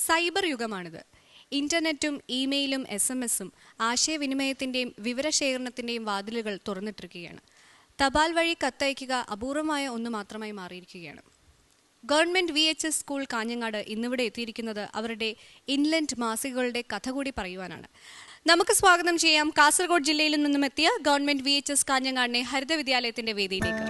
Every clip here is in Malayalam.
സൈബർ യുഗമാണിത്. ഇന്റർനെറ്റും ഇമെയിലും SMS-ഉം ആശയവിനിമയത്തിന്റെയും വിവരശേഖരണത്തിന്റെയും വാതിലുകൾ തുറന്നിട്ടിരിക്കുകയാണ്. തപാൽ വഴി കത്തയക്കുക അപൂർവമായ ഒന്ന് മാത്രമായി മാറിയിരിക്കുകയാണ്. ഗവൺമെന്റ് VHS സ്കൂൾ കാഞ്ഞങ്ങാട് ഇന്നിവിടെ എത്തിയിരിക്കുന്നത് അവരുടെ ഇൻലൻഡ് മാസികകളുടെ കഥ കൂടി പറയുവാനാണ്. നമുക്ക് സ്വാഗതം ചെയ്യാം കാസർഗോഡ് ജില്ലയിൽ നിന്നും എത്തിയ ഗവൺമെന്റ് VHS കാഞ്ഞങ്ങാടിനെ ഹരിത വിദ്യാലയത്തിന്റെ വേദിയിലേക്ക്.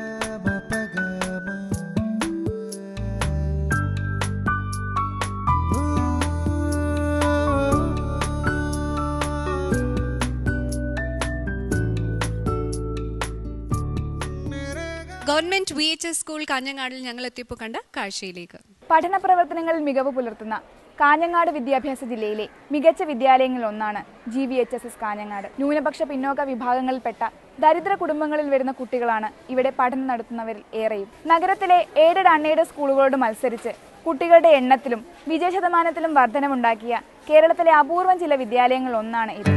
ഗവൺമെന്റ് VHS സ്കൂൾ കാഞ്ഞങ്ങാടിൽ ഞങ്ങൾ എത്തിയപ്പോൾ കണ്ട കാഴ്ചയിലേക്ക്. പഠന പ്രവർത്തനങ്ങളിൽ മികവ് പുലർത്തുന്ന കാഞ്ഞങ്ങാട് വിദ്യാഭ്യാസ ജില്ലയിലെ മികച്ച വിദ്യാലയങ്ങളിൽ ഒന്നാണ് GVHSS കാഞ്ഞങ്ങാട്. ന്യൂനപക്ഷ പിന്നോക്ക വിഭാഗങ്ങളിൽപ്പെട്ട ദരിദ്ര കുടുംബങ്ങളിൽ വരുന്ന കുട്ടികളാണ് ഇവിടെ പഠനം നടത്തുന്നവരിൽ ഏറെയും. നഗരത്തിലെ എയ്ഡഡ് അൺഎയ്ഡഡ് സ്കൂളുകളോട് മത്സരിച്ച് കുട്ടികളുടെ എണ്ണത്തിലും വിജയശതമാനത്തിലും വർധനവുണ്ടാക്കിയ കേരളത്തിലെ അപൂർവം ചില വിദ്യാലയങ്ങളിൽ ഒന്നാണ് ഇത്.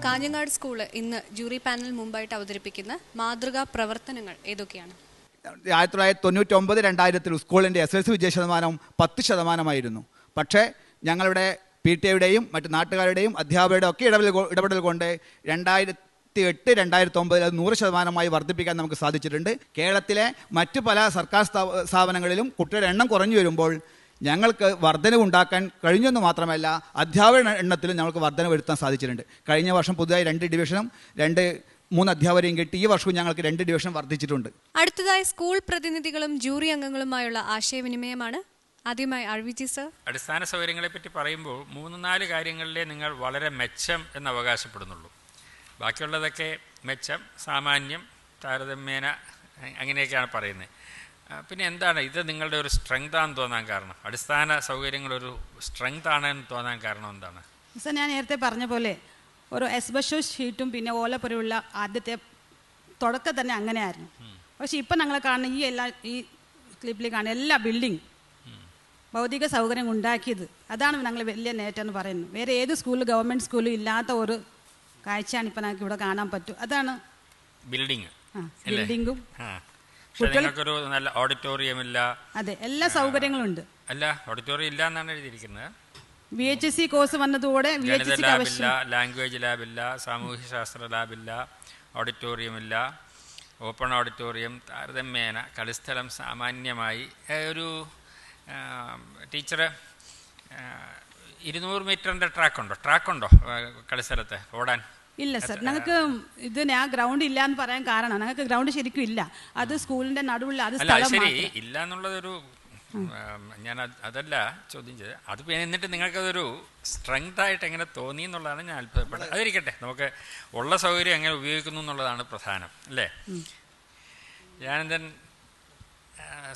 കാഞ്ഞങ്ങാട് സ്കൂള് ഇന്ന് ജൂറി പാനൽ മുമ്പായിട്ട് അവതരിപ്പിക്കുന്ന മാതൃകാ പ്രവർത്തനങ്ങൾ ഏതൊക്കെയാണ്? 1999-2000 സ്കൂളിൻ്റെ SSLC വിജയശതമാനം 10%. പക്ഷേ ഞങ്ങളുടെ PTA-യുടെയും മറ്റു നാട്ടുകാരുടെയും അധ്യാപകരുടെയും ഒക്കെ ഇടപെടൽ കൊണ്ട് 2008-2009 അത് 100% വർദ്ധിപ്പിക്കാൻ നമുക്ക് സാധിച്ചിട്ടുണ്ട്. കേരളത്തിലെ മറ്റു പല സർക്കാർ സ്ഥാപനങ്ങളിലും കുട്ടികളുടെ എണ്ണം കുറഞ്ഞു വരുമ്പോൾ ഞങ്ങൾക്ക് വർധനവുണ്ടാക്കാൻ കഴിഞ്ഞെന്ന് മാത്രമല്ല അധ്യാപക എണ്ണത്തിലും ഞങ്ങൾക്ക് വർധന വരുത്താൻ സാധിച്ചിട്ടുണ്ട്. കഴിഞ്ഞ വർഷം പുതുതായി 2 ഡിവിഷനും 2-3 അധ്യാപകരെയും കിട്ടി. ഈ വർഷവും ഞങ്ങൾക്ക് 2 ഡിവിഷൻ വർദ്ധിച്ചിട്ടുണ്ട്. അടുത്തതായി സ്കൂൾ പ്രതിനിധികളും ജൂറി അംഗങ്ങളുമായുള്ള ആശയവിനിമയമാണ്. ആദ്യമായി RVG സർ. അടിസ്ഥാന സൗകര്യങ്ങളെ പറ്റി പറയുമ്പോൾ 3-4 കാര്യങ്ങളിലേ നിങ്ങൾ വളരെ മെച്ചം എന്ന് അവകാശപ്പെടുന്നുള്ളൂ. ബാക്കിയുള്ളതൊക്കെ മെച്ചം, സാമാന്യം, താരതമ്യേന അങ്ങനെയൊക്കെയാണ് പറയുന്നത്. പിന്നെ എന്താണ് ഇത് നിങ്ങളുടെ ഒരു സ്ട്രെങ്ത് ആണെന്ന് തോന്നാൻ കാരണം? അടിസ്ഥാന സൗകര്യങ്ങളൊരു സ്ട്രെങ്ത് ആണെന്ന് തോന്നാൻ കാരണം എന്താണ്? സർ, ഞാൻ നേരത്തെ പറഞ്ഞ പോലെ ഒരു എസ്ബസ്റ്റോ ഷീറ്റും പിന്നെ ഓലപ്പുരയുള്ള ആദ്യത്തെ തുടക്കം തന്നെ അങ്ങനെയായിരുന്നു. പക്ഷേ ഇപ്പം ഞങ്ങൾ കാണുന്ന ഈ ക്ലിപ്പിൽ കാണുന്ന എല്ലാ ബിൽഡിംഗ് ഭൗതിക സൗകര്യം ഉണ്ടാക്കിയത് അതാണ് ഞങ്ങൾ വലിയ നേട്ടം എന്ന് പറയുന്നത്. വേറെ ഏത് സ്കൂളിൽ ഗവൺമെൻറ് സ്കൂളിൽ ഇല്ലാത്ത ഒരു കാഴ്ചയാണ് ഇപ്പം ഞങ്ങൾക്ക് ഇവിടെ കാണാൻ പറ്റും. അതാണ് ബിൽഡിങ്ങും നിങ്ങൾക്കൊരു നല്ല ഓഡിറ്റോറിയം ഇല്ല. അതെ, എല്ലാ സൗകര്യങ്ങളും ഉണ്ട്. അല്ല, ഓഡിറ്റോറിയം ഇല്ല എന്നാണ് എഴുതിയിരിക്കുന്നത്. VHSC കോഴ്സ് വന്നതോടെ ലാബില്ല, ലാംഗ്വേജ് ലാബില്ല, സാമൂഹ്യ ശാസ്ത്ര ലാബില്ല, ഓഡിറ്റോറിയം ഇല്ല, ഓപ്പൺ ഓഡിറ്റോറിയം, താരതമ്യേന കളിസ്ഥലം സാമാന്യമായി. ഒരു ടീച്ചറ് 200 മീറ്ററിൻ്റെ ട്രാക്കുണ്ടോ കളിസ്ഥലത്ത് ഓടാൻ? ഇല്ല സർ, ഞങ്ങൾക്ക് ആ ഗ്രൗണ്ട് ഇല്ല എന്ന് പറയാൻ കാരണം ഞങ്ങൾക്ക് ഗ്രൗണ്ട് ശരിക്കും ഇല്ല. അത് സ്കൂളിന്റെ നടുവിൽ അത് ശരി ഇല്ല എന്നുള്ളതൊരു ഞാൻ അതല്ല ചോദ്യം ചെയ്തത്. അത് എന്നിട്ട് നിങ്ങൾക്കതൊരു സ്ട്രെങ്ത് ആയിട്ട് എങ്ങനെ തോന്നി എന്നുള്ളതാണ് ഞാൻ അത്ഭുതപ്പെട്ടത്. അതിരിക്കട്ടെ, നമുക്ക് ഉള്ള സൗകര്യം എങ്ങനെ ഉപയോഗിക്കുന്നു എന്നുള്ളതാണ് പ്രധാനം, അല്ലേ? ഞാനെന്താ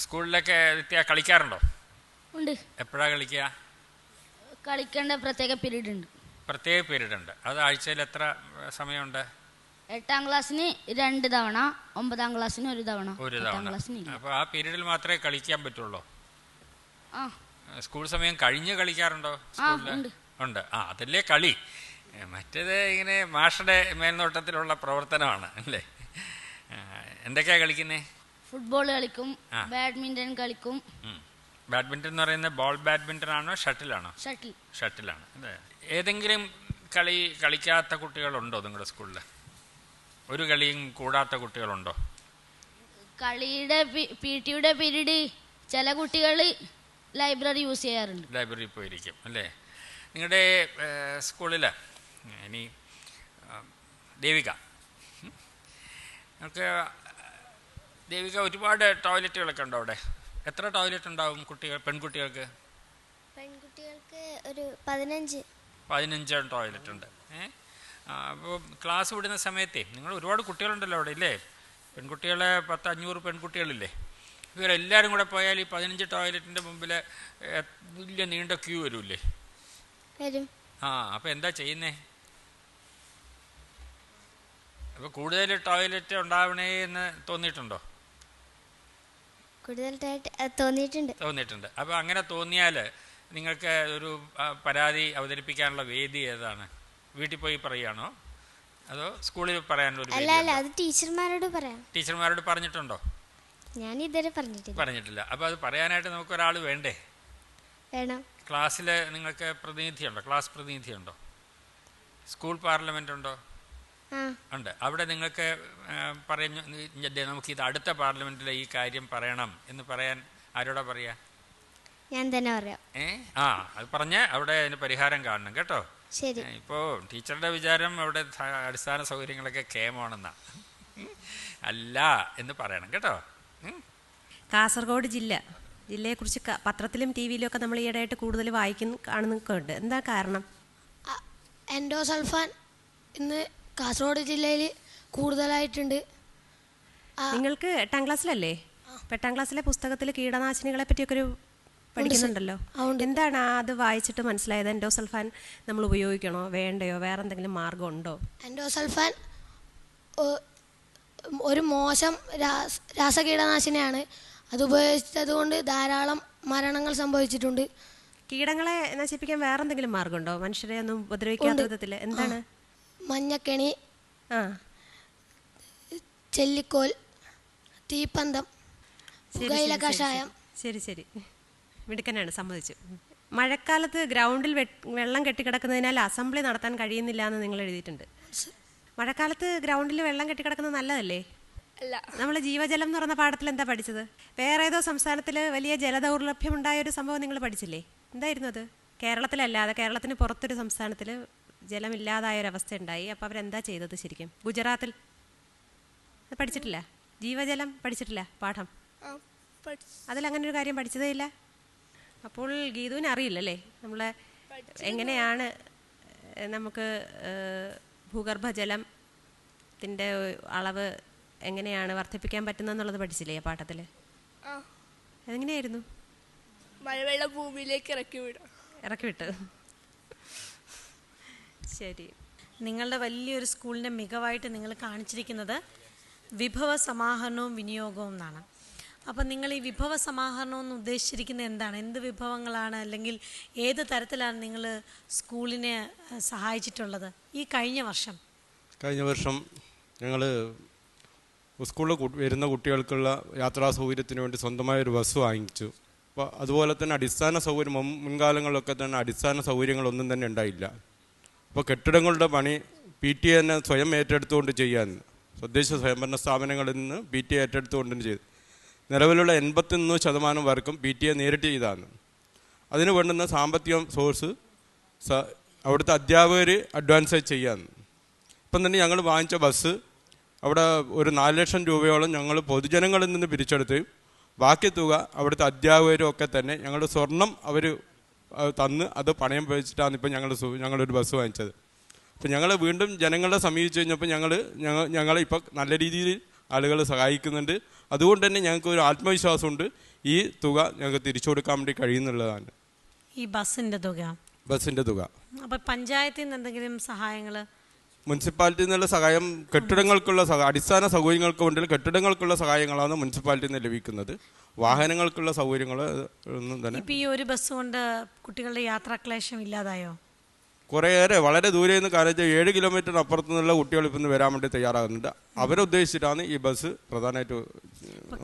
സ്കൂളിലൊക്കെ എത്തിയാൽ കളിക്കാറുണ്ടോ? ഉണ്ട്. എപ്പോഴാണ് കളിക്കുക? കളിക്കേണ്ട പ്രത്യേക പീരീഡ് ഉണ്ട്. അത് ആഴ്ചയിൽ എത്ര സമയമുണ്ട്? 8ാം ക്ലാസ്സിന് 2 തവണ, 9ാം ക്ലാസ്സിന് 1 തവണ. അപ്പോൾ ആ പീരീഡിൽ മാത്രമേ കളിക്കാൻ പറ്റുള്ളൂ? സ്കൂൾ സമയം കഴിഞ്ഞ് കളിക്കാറുണ്ടോ? ഉണ്ട്. അതല്ലേ കളി. മറ്റേത് ഇങ്ങനെ മാഷയുടെ മേൽനോട്ടത്തിലുള്ള പ്രവർത്തനമാണ്, അല്ലേ? എന്തൊക്കെയാ കളിക്കുന്നത്? ഫുട്ബോൾ കളിക്കും, ബാഡ്മിന്റൺ കളിക്കും. ബാഡ്മിന്റൺ എന്ന് പറയുന്നത് ബോൾ ബാഡ്മിന്റൺ ആണോ ഷട്ടിലാണോ? ഷട്ടിലാണ്. അതെ. ഏതെങ്കിലും കളിക്കാത്ത കുട്ടികളുണ്ടോ നിങ്ങളുടെ സ്കൂളിൽ? ഒരു കളിയും കൂടാത്ത കുട്ടികളുണ്ടോ? കളിയുടെ PT-യുടെ പീരീഡ് ചില കുട്ടികൾ ലൈബ്രറി യൂസ് ചെയ്യാറുണ്ട്. ലൈബ്രറി പോയിരിക്കും, അല്ലേ? നിങ്ങളുടെ സ്കൂളിൽ ഇനി ദേവിക ദേവിക ഒരുപാട് ടോയ്ലറ്റുകളൊക്കെ ഉണ്ടോ അവിടെ? എത്ര ടോയ്ലറ്റ് ഉണ്ടാവും പെൺകുട്ടികൾക്ക്? ഒരു 15 ടോയ്ലറ്റ് ഉണ്ട്. അപ്പോൾ ക്ലാസ് വിടുന്ന സമയത്തേ നിങ്ങൾ ഒരുപാട് കുട്ടികളുണ്ടല്ലോ അവിടെ, ഇല്ലേ? പെൺകുട്ടികളെ 100-500 പെൺകുട്ടികളില്ലേ? ഇവരെല്ലാവരും കൂടെ പോയാൽ ഈ 15 ടോയ്ലറ്റിൻ്റെ മുമ്പിൽ വലിയ നീണ്ട ക്യൂ വരൂല്ലേ? വരും. അപ്പോൾ എന്താ ചെയ്യുന്നേ? അപ്പോൾ കൂടുതൽ ടോയ്ലറ്റ് ഉണ്ടാവണേ എന്ന് തോന്നിയിട്ടുണ്ടോ? കൂടുതലായിട്ട് തോന്നിയിട്ടുണ്ട്. അപ്പോൾ അങ്ങനെ തോന്നിയാൽ നിങ്ങൾക്ക് ഒരു പരാതി അവതരിപ്പിക്കാനുള്ള വേദി ഏതാണ്? വീട്ടിൽ പോയി പറയുകയാണോ അതോ സ്കൂളിൽ പറയാനുള്ള ഒരു? അല്ല, അത് ടീച്ചർമാരോട് പറയാം. ടീച്ചർമാരോട് പറഞ്ഞിട്ടുണ്ടോ? ഞാൻ ഇതുവരെ പറഞ്ഞിട്ടില്ല. അപ്പോൾ അത് പറയാനായിട്ട് നമുക്കൊരാൾ വേണ്ടേ? വേണം. ക്ലാസ്സിൽ നിങ്ങൾക്ക് പ്രതിനിധിയുണ്ടോ? ക്ലാസ് പ്രതിനിധിയുണ്ടോ? സ്കൂൾ പാർലമെൻ്റ് ഉണ്ടോ? ഉണ്ട്. അവിടെ നിങ്ങൾക്ക് പറഞ്ഞു നമുക്കിത് അടുത്ത പാർലമെൻറ്റിൽ ഈ കാര്യം പറയണം എന്ന് പറയാൻ ആരോടാ പറയാ? ഞാൻ തന്നെ പറയാം. അത് പറഞ്ഞ് അവിടെ അതിന് പരിഹാരം കാണണം കേട്ടോ. ശരി. ഇപ്പോൾ ടീച്ചറുടെ വിചാരം അവിടെ അടിസ്ഥാന സൗകര്യങ്ങളൊക്കെ കേമാണെന്നാ. അല്ല എന്ന് പറയണം കേട്ടോ. കാസർഗോഡ് ജില്ലയെക്കുറിച്ച് പത്രത്തിലും ടി വിയിലും ഒക്കെ നമ്മൾ ഈയിടെയായിട്ട് കൂടുതൽ കാണുന്നൊക്കെ ഉണ്ട്. എന്താ കാരണം? എൻഡോസൾഫാൻ ഇന്ന് കാസർഗോഡ് ജില്ലയിൽ കൂടുതലായിട്ടുണ്ട്. നിങ്ങൾക്ക് 8ാം ക്ലാസ്സിലല്ലേ? 8ാം ക്ലാസ്സിലെ പുസ്തകത്തിൽ കീടനാശിനികളെ പറ്റിയൊക്കെ ഒരു പഠിക്കുന്നുണ്ടല്ലോ. എന്താണ് അത് വായിച്ചിട്ട് മനസ്സിലായത്? എൻഡോസൾഫാൻ നമ്മൾ ഉപയോഗിക്കണോ വേണ്ടയോ? വേറെ എന്തെങ്കിലും മാർഗം ഉണ്ടോ? എൻഡോസൾഫാൻ ഒരു മോശം രാസകീടനാശിനിയാണ്. അത് ഉപയോഗിച്ചത് കൊണ്ട് ധാരാളം മരണങ്ങൾ സംഭവിച്ചിട്ടുണ്ട്. കീടങ്ങളെ നശിപ്പിക്കാൻ വേറെ എന്തെങ്കിലും മാർഗമുണ്ടോ? മനുഷ്യരെ ഒന്നും ഉപദ്രവിക്കാത്ത വിധത്തിൽ? എന്താണ്? മഞ്ഞക്കെണി, ചെല്ലിക്കോൽ, തീപ്പന്തം, പുകയില കഷായം. ശരി, മിടുക്കനാണ്, സമ്മതിച്ചു. മഴക്കാലത്ത് ഗ്രൗണ്ടിൽ വെള്ളം കെട്ടിക്കിടക്കുന്നതിനാൽ അസംബ്ലി നടത്താൻ കഴിയുന്നില്ല എന്ന് നിങ്ങൾ എഴുതിയിട്ടുണ്ട്. മഴക്കാലത്ത് ഗ്രൗണ്ടിൽ വെള്ളം കെട്ടിക്കിടക്കുന്നത് നല്ലതല്ലേ? അല്ല. നമ്മൾ ജീവജലം എന്ന് പറഞ്ഞ പാഠത്തിൽ എന്താ പഠിച്ചത്? വേറെ ഏതോ സംസ്ഥാനത്തിൽ വലിയ ജലദൗർലഭ്യമുണ്ടായ ഒരു സംഭവം നിങ്ങൾ പഠിച്ചില്ലേ? എന്തായിരുന്നു അത്? കേരളത്തിലല്ലാതെ കേരളത്തിന് പുറത്തൊരു സംസ്ഥാനത്തിൽ ജലമില്ലാതായൊരവസ്ഥ ഉണ്ടായി. അപ്പോൾ അവരെന്താ ചെയ്തത് ശരിക്കും? ഗുജറാത്തിൽ. പഠിച്ചിട്ടില്ല? ജീവജലം പഠിച്ചിട്ടില്ല പാഠം? അതിലങ്ങനെ ഒരു കാര്യം പഠിച്ചതേ ഇല്ല. അപ്പോൾ ഗീതുവിന് അറിയില്ലല്ലേ നമ്മളെ എങ്ങനെയാണ് നമുക്ക് ഭൂഗർഭജലത്തിൻ്റെ അളവ് എങ്ങനെയാണ് വർദ്ധിപ്പിക്കാൻ പറ്റുന്നതെന്നുള്ളത് പഠിച്ചില്ലേ ആ പാഠത്തിൽ? എങ്ങനെയായിരുന്നു? മഴവെള്ളം ഭൂമിയിലേക്ക് ഇറക്കി വിട്ട്. ശരി. നിങ്ങളുടെ വലിയൊരു സ്കൂളിൻ്റെ മികവായിട്ട് നിങ്ങൾ കാണിച്ചിരിക്കുന്നത് വിഭവ സമാഹരണവും വിനിയോഗവും എന്നാണ്. അപ്പം നിങ്ങൾ ഈ വിഭവ സമാഹരണം എന്ന് ഉദ്ദേശിച്ചിരിക്കുന്നത് എന്താണ്? എന്ത് വിഭവങ്ങളാണ്, അല്ലെങ്കിൽ ഏത് തരത്തിലാണ് നിങ്ങൾ സ്കൂളിനെ സഹായിച്ചിട്ടുള്ളത് ഈ കഴിഞ്ഞ വർഷം? ഞങ്ങൾ സ്കൂളിൽ വരുന്ന കുട്ടികൾക്കുള്ള യാത്രാ സൗകര്യത്തിന് വേണ്ടി സ്വന്തമായൊരു ബസ് വാങ്ങിച്ചു. അപ്പോൾ അതുപോലെ തന്നെ അടിസ്ഥാന സൗകര്യം മുൻകാലങ്ങളിലൊക്കെ തന്നെ അടിസ്ഥാന സൗകര്യങ്ങളൊന്നും തന്നെ ഉണ്ടായില്ല. അപ്പോൾ കെട്ടിടങ്ങളുടെ പണി PTA തന്നെ സ്വയം ഏറ്റെടുത്തുകൊണ്ട് ചെയ്യാൻ തദ്ദേശ സ്വയംഭരണ സ്ഥാപനങ്ങളിൽ നിന്ന് PTA ഏറ്റെടുത്തുകൊണ്ട് ചെയ്തു. നിലവിലുള്ള 81% വർക്കും PTA നേരിട്ട് ചെയ്താണ്. അതിന് വേണ്ടുന്ന സാമ്പത്തിക സോഴ്സ് അവിടുത്തെ അധ്യാപകർ അഡ്വാൻസായി ചെയ്യാന്ന്. ഇപ്പം തന്നെ ഞങ്ങൾ വാങ്ങിച്ച ബസ് അവിടെ ഒരു 4 ലക്ഷം രൂപയോളം ഞങ്ങൾ പൊതുജനങ്ങളിൽ നിന്ന് പിരിച്ചെടുത്ത് ബാക്കി തുക അവിടുത്തെ അധ്യാപകരും ഒക്കെ തന്നെ ഞങ്ങളുടെ സ്വർണം അവർ തന്ന് അത് പണയം വെച്ചിട്ടാണ് ഇപ്പം ഞങ്ങളൊരു ബസ് വാങ്ങിച്ചത്. അപ്പം ഞങ്ങൾ വീണ്ടും ജനങ്ങളെ സമീപിച്ച് കഴിഞ്ഞപ്പോൾ ഞങ്ങളെ ഇപ്പം നല്ല രീതിയിൽ ആളുകൾ സഹായിക്കുന്നുണ്ട്. അതുകൊണ്ട് തന്നെ ഞങ്ങൾക്ക് ഒരു ആത്മവിശ്വാസമുണ്ട് ഈ തുക ഞങ്ങൾക്ക് തിരിച്ചു കൊടുക്കാൻ വേണ്ടി കഴിയുന്നുള്ളതാണ്. ഈ ബസ്സിൻ്റെ തുക അപ്പോൾ പഞ്ചായത്തിൽ നിന്ന് എന്തെങ്കിലും സഹായങ്ങൾ? മുനിസിപ്പാലിറ്റിയിൽ നിന്നുള്ള സഹായം കെട്ടിടങ്ങൾക്കുള്ള അടിസ്ഥാന സൗകര്യങ്ങൾക്ക് വേണ്ടി കെട്ടിടങ്ങൾക്കുള്ള സഹായങ്ങളാണ് മുനിസിപ്പാലിറ്റിയിൽ നിന്ന് ലഭിക്കുന്നത്. വാഹനങ്ങൾക്കുള്ള സൗകര്യങ്ങൾ ഒന്നും തന്നെ. ഇപ്പോൾ ഈ ഒരു ബസ് കൊണ്ട് കുട്ടികളുടെ യാത്രാക്ലേശം ഇല്ലാതായോ? കുറേയേറെ വളരെ ദൂരെ നിന്ന് കാണിച്ച 7 കിലോമീറ്റർ അപ്പുറത്തു നിന്നുള്ള കുട്ടികൾ ഇപ്പം വരാൻ വേണ്ടി തയ്യാറാകുന്നുണ്ട്. അവരെ ഉദ്ദേശിച്ചിട്ടാണ് ഈ ബസ് പ്രധാനമായിട്ട്.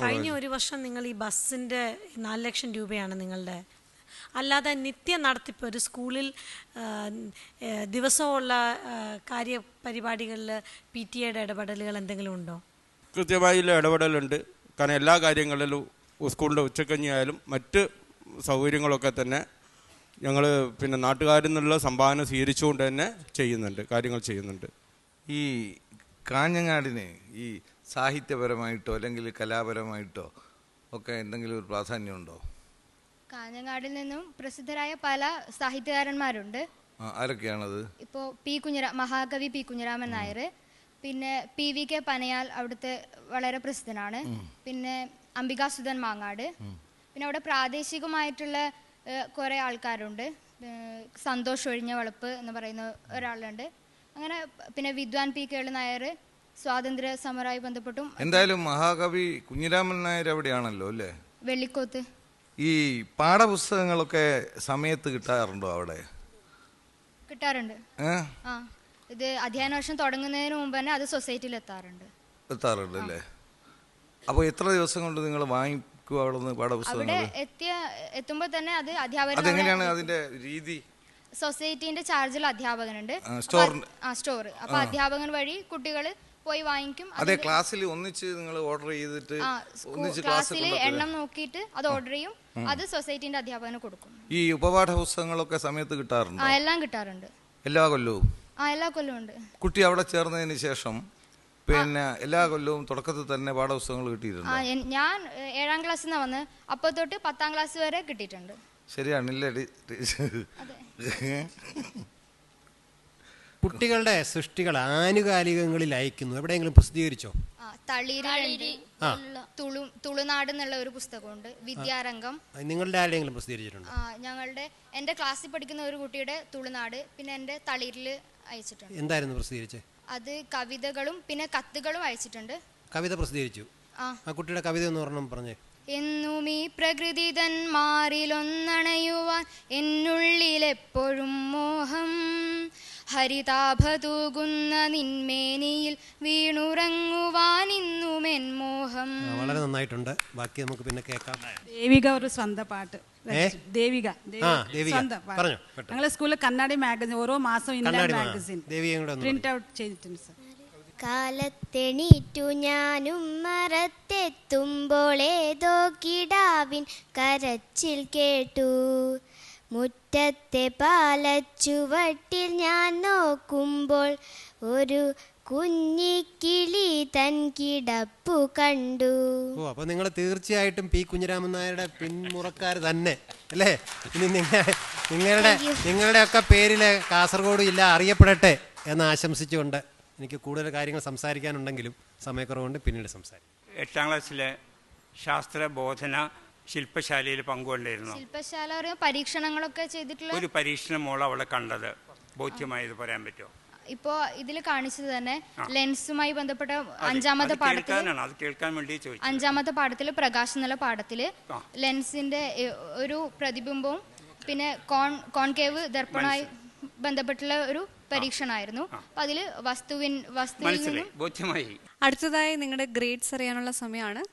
കഴിഞ്ഞ ഒരു വർഷം നിങ്ങൾ ഈ ബസ്സിൻ്റെ 4 ലക്ഷം രൂപയാണ് നിങ്ങളുടെ. അല്ലാതെ നിത്യ നടത്തിപ്പ് ഒരു സ്കൂളിൽ ദിവസമുള്ള കാര്യപരിപാടികളിൽ PTA ഇടപെടലുകൾ എന്തെങ്കിലും ഉണ്ടോ? കൃത്യമായുള്ള ഇടപെടലുണ്ട്. കാരണം എല്ലാ കാര്യങ്ങളിലും സ്കൂളിൻ്റെ ഉച്ചക്കഞ്ഞി ആയാലും മറ്റ് സൗകര്യങ്ങളൊക്കെ തന്നെ ഞങ്ങൾ പിന്നെ നാട്ടുകാരിൽ നിന്നുള്ള സംഭാവന സ്വീകരിച്ചുകൊണ്ട് തന്നെ കാര്യങ്ങൾ ചെയ്യുന്നുണ്ട്. ഈ കാഞ്ഞങ്ങാടിന് ഈ സാഹിത്യപരമായിട്ടോ അല്ലെങ്കിൽ കലാപരമായിട്ടോ ഒക്കെ എന്തെങ്കിലും ഒരു പ്രാധാന്യമുണ്ടോ? കാഞ്ഞങ്ങാടിൽ നിന്നും പ്രസിദ്ധരായ പല സാഹിത്യകാരന്മാരുണ്ട്. ആരൊക്കെയാണത്? ഇപ്പോൾ മഹാകവി P. കുഞ്ഞിരാമൻ നായർ, പിന്നെ PVK പനയാൽ അവിടുത്തെ വളരെ പ്രസിദ്ധനാണ്. പിന്നെ അംബികാസുധൻ മാങ്ങാട്. പിന്നെ അവിടെ പ്രാദേശികമായിട്ടുള്ള കുറേ ആൾക്കാരുണ്ട്. സന്തോഷ് ഒഴിഞ്ഞ വളപ്പ് എന്ന് പറയുന്ന ഒരാളുണ്ട്. അങ്ങനെ പിന്നെ വിദ്വാൻ പി കേളു നായർ സ്വാതന്ത്ര്യ സമരവുമായി ബന്ധപ്പെട്ടും. എന്തായാലും മഹാകവി കുഞ്ഞിരാമൻ നായർ എവിടെയാണല്ലോ അല്ലേ? വെള്ളിക്കോത്ത്. ഈ പാഠപുസ്തകങ്ങളൊക്കെ സമയത്ത് കിട്ടാറുണ്ടോ അവിടെ? കിട്ടാറുണ്ട്. ആ, ഇത് അധ്യയന വർഷം തുടങ്ങുന്നതിന് മുമ്പ് തന്നെ അത് സൊസൈറ്റിയിൽ എത്താറുണ്ട് അല്ലേ? അപ്പോൾ എത്ര ദിവസം കൊണ്ട് നിങ്ങൾ വാങ്ങിക്കുക അവിടെ നിന്ന് പാഠപുസ്തകങ്ങൾ? അവിടെ എത്തുമ്പോൾ തന്നെ അത് അധ്യാപകർ. അതെങ്ങനെയാണ് അതിന്റെ രീതി? സൊസൈറ്റിന്റെ ചാർജിൽ അധ്യാപകനുണ്ട്, സ്റ്റോർ. അപ്പൊ അധ്യാപകൻ വഴി കുട്ടികൾ പോയി വാങ്ങിക്കും. അതെ, ക്ലാസ്സിൽ ഒന്നിച്ച് നിങ്ങൾ ഓർഡർ ചെയ്തിട്ട് ക്ലാസ്സിൽ എണ്ണം നോക്കിയിട്ട് അത് ഓർഡർ ചെയ്യും. അത് സൊസൈറ്റിന്റെ അധ്യാപകന് കൊടുക്കും. ഈ ഉപപാഠ പുസ്തകങ്ങളൊക്കെ സമയത്ത് കിട്ടാറുണ്ട്? എല്ലാം കിട്ടാറുണ്ട്. എല്ലാ കൊല്ലവും? എല്ലാ കൊല്ലവും ഉണ്ട്. കുട്ടി അവിടെ ചേർന്നതിന് ശേഷം പിന്നെ എല്ലാ കൊല്ലവും തുടക്കത്തിൽ തന്നെ പാഠപുസ്തകങ്ങൾ കിട്ടിയിട്ടുണ്ട്? ഞാൻ 7ാം ക്ലാസ്സിൽ നിന്ന് വന്ന് അപ്പോൾ തൊട്ട് 10ാം ക്ലാസ് വരെ കിട്ടിയിട്ടുണ്ട്. ശരിയാണല്ലേ? കുട്ടികളുടെ സൃഷ്ടികൾ ആനുകാലികങ്ങളിൽ അയക്കുന്നു, എവിടെയെങ്കിലും പ്രസിദ്ധീകരിച്ചോ? തുളുനാട് എന്നുള്ള ഒരു പുസ്തകമുണ്ട്. വിദ്യാരംഗം നിങ്ങളുടെ ആരുടെയെങ്കിലും പ്രസിദ്ധീകരിച്ചിട്ടുണ്ടോ? എന്റെ ക്ലാസ്സിൽ പഠിക്കുന്ന ഒരു കുട്ടിയുടെ തുളുനാട്, പിന്നെ എന്റെ തളിരിൽ അയച്ചിട്ടുണ്ട്. എന്തായിരുന്നു പ്രസിദ്ധീകരിച്ചത്? അത് കവിതകളും പിന്നെ കത്തുകളും അയച്ചിട്ടുണ്ട്. കവിത പ്രസിദ്ധീകരിച്ചു. ആ കുട്ടിയുടെ കവിത എന്ന് പറഞ്ഞേ. എന്നും ഈ പ്രകൃതി തന്മാറിലൊന്നണയുവാൻ എന്നുള്ളിലെപ്പോഴും മോഹം, ഹരിതാഭതൂകുന്ന നിന്മേനിയിൽ വീണുറങ്ങുവാൻ ഇന്നുമെൻ മോഹം. വളരെ നന്നായിട്ടുണ്ട്. ബാക്കി നമുക്ക് പിന്നെ കേൾക്കാം. ദേവിക ഒരു സ്വന്തം പാട്ട്. ദേവിക സ്വന്തം പാട്ട്. ഞങ്ങളെ സ്കൂളിൽ കണ്ണാടി മാഗസിൻ ഓരോ മാസം ഇന്ത്യൻ മാഗസിൻ പ്രിന്റ് ഔട്ട് ചെയ്തിട്ടുണ്ട് സർ. കാലത്തെണീറ്റു ഞാനും മറത്തെത്തുമ്പോൾ ഏതോ കിടാവിൻ കരച്ചിൽ കേട്ടു. മുറ്റത്തെ പാലച്ചുവട്ടിൽ ഞാൻ നോക്കുമ്പോൾ ഒരു കുഞ്ഞിക്കിളി തൻ കിടപ്പു കണ്ടു. ഓ, അപ്പൊ നിങ്ങൾ തീർച്ചയായിട്ടും പി കുഞ്ഞിരാമൻ നായരുടെ പിന്മുറക്കാർ തന്നെ അല്ലേ? ഇനി നിങ്ങളുടെ ഒക്കെ പേരില് കാസർഗോഡ് ജില്ല അറിയപ്പെടട്ടെ എന്ന് ആശംസിച്ചുകൊണ്ട് എനിക്ക് കൂടുതൽ കാര്യങ്ങൾ സംസാരിക്കാനുണ്ടെങ്കിലും സമയക്കുറവുകൊണ്ട് പിന്നീട് സംസാരിക്കും. 8ാം ക്ലാസ്സിലെ ശാസ്ത്രബോധന ശില്പശാലയിൽ പങ്കുകൊണ്ടിരുന്നു. ശില്പശാല പരീക്ഷണങ്ങളൊക്കെ ചെയ്തിട്ടുള്ള ഒരു പരീക്ഷണം മോൾ അവളെ കണ്ടത് ബോധ്യമായത് പറയാൻ പറ്റുമോ? ഇപ്പോ ഇതിൽ കാണിച്ചത് തന്നെ ലെൻസുമായി ബന്ധപ്പെട്ട 5ാമത്തെ പാഠത്തിൽ പ്രകാശം എന്നുള്ള പാഠത്തില് ലെൻസിന്റെ ഒരു പ്രതിബിംബവും പിന്നെ കോൺകേവ് ദർപ്പണമായി ബന്ധപ്പെട്ടുള്ള ഒരു പരീക്ഷണമായിരുന്നു. അപ്പൊ അതില് വസ്തുവിൽ ബോധ്യമായി. അടുത്തതായി നിങ്ങളുടെ ഗ്രേഡ്സ് അറിയാനുള്ള സമയമാണ്.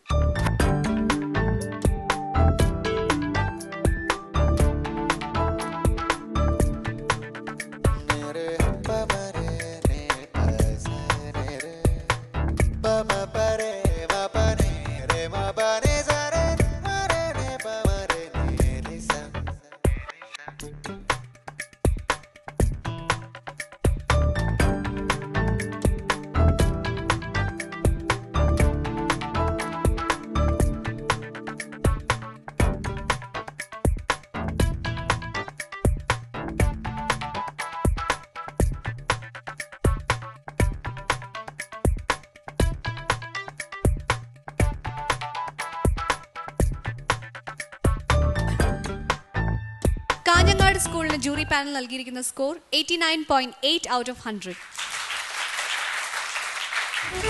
കാഞ്ഞങ്ങാട് സ്കൂളിന് ജൂറി പാനൽ നൽകിയിരിക്കുന്ന സ്കോർ 89.8 ഔട്ട് ഓഫ് 100.